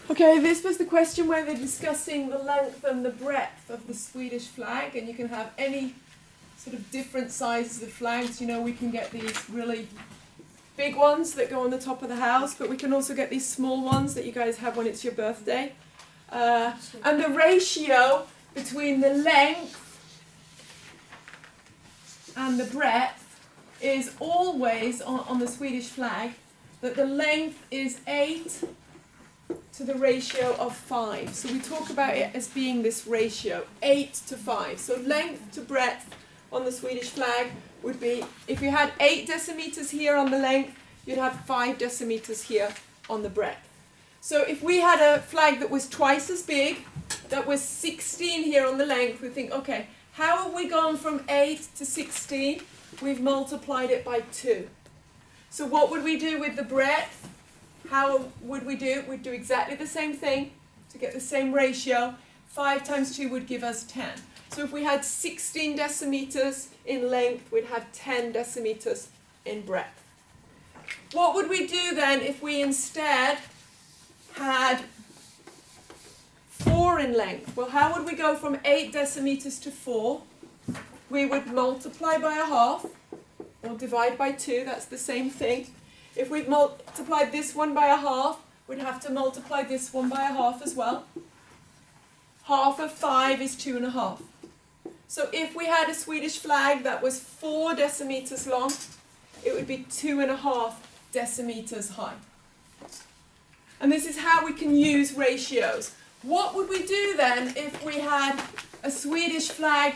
Okay, this was the question where they're discussing the length and the breadth of the Swedish flag, and you can have any sort of different sizes of flags. You know, we can get these really big ones that go on the top of the house, but we can also get these small ones that you guys have when it's your birthday. And the ratio between the length and the breadth is always on the Swedish flag that the length is 8 to the ratio of 5. So we talk about it as being this ratio, 8 to 5. So length to breadth on the Swedish flag would be, if you had 8 decimeters here on the length, you'd have 5 decimeters here on the breadth. So if we had a flag that was twice as big, that was 16 here on the length, we think, okay, how have we gone from 8 to 16? We've multiplied it by 2. So what would we do with the breadth? How would we do it? We'd do exactly the same thing to get the same ratio. 5 times 2 would give us 10. So if we had 16 decimeters in length, we'd have 10 decimeters in breadth. What would we do then if we instead had 4 in length? Well, how would we go from 8 decimeters to 4? We would multiply by a half, or divide by 2, that's the same thing. If we multiplied this one by a half, we'd have to multiply this one by a half as well. Half of 5 is 2.5. So if we had a Swedish flag that was 4 decimeters long, it would be 2.5 decimeters high. And this is how we can use ratios. What would we do then if we had a Swedish flag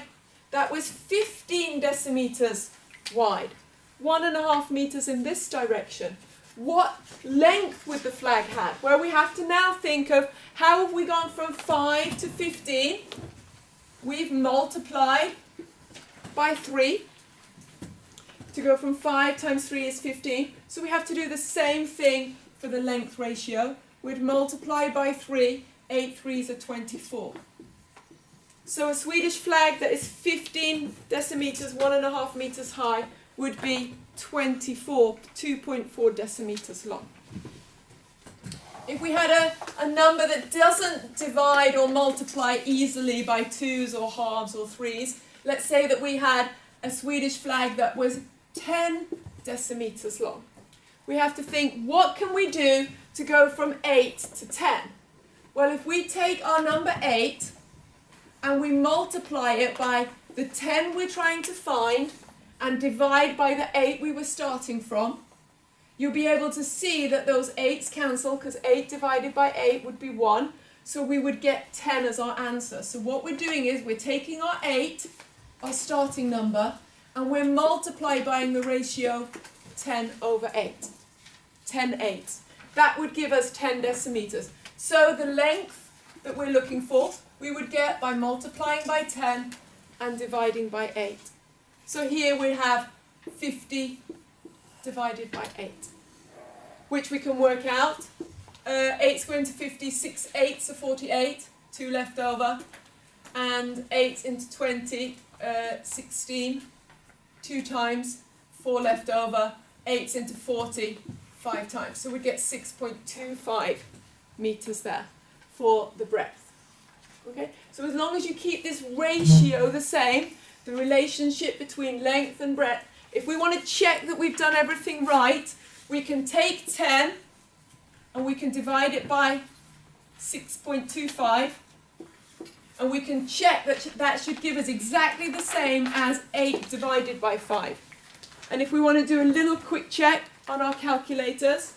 that was 15 decimeters wide? 1.5 meters in this direction. What length would the flag have? Well, we have to now think of how have we gone from 5 to 15? We've multiplied by 3. To go from 5 times 3 is 15. So we have to do the same thing for the length ratio. We'd multiply by 3. 8 3s are 24. So a Swedish flag that is 15 decimeters, 1.5 meters high, would be 2.4 decimeters long. If we had a number that doesn't divide or multiply easily by 2s or halves or 3s, let's say that we had a Swedish flag that was 10 decimeters long. We have to think, what can we do to go from 8 to 10? Well, if we take our number 8 and we multiply it by the 10 we're trying to find and divide by the 8 we were starting from, you'll be able to see that those 8s cancel, because 8 divided by 8 would be 1, so we would get 10 as our answer. So what we're doing is we're taking our 8, our starting number, and we're multiplying by the ratio 10 over 8. 10 eighths. That would give us 10 decimeters. So the length that we're looking for, we would get by multiplying by 10 and dividing by 8. So here we have 50 divided by 8, which we can work out. 8 squared into 50, 6 eighths are 48, 2 left over, and 8 into 20, 16, 2 times, 4 left over, 8 into 40, 5 times. So we get 6.25 meters there for the breadth. Okay? So as long as you keep this ratio the same, the relationship between length and breadth, if we want to check that we've done everything right, we can take 10 and we can divide it by 6.25, and we can check that that should give us exactly the same as 8 divided by 5. And if we want to do a little quick check on our calculators,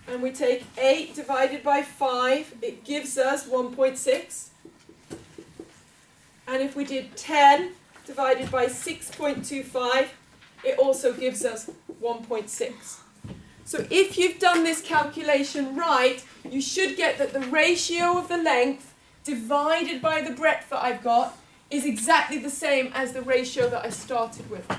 and we take 8 divided by 5, it gives us 1.6. And if we did 10 divided by 6.25, it also gives us 1.6. So if you've done this calculation right, you should get that the ratio of the length divided by the breadth that I've got is exactly the same as the ratio that I started with.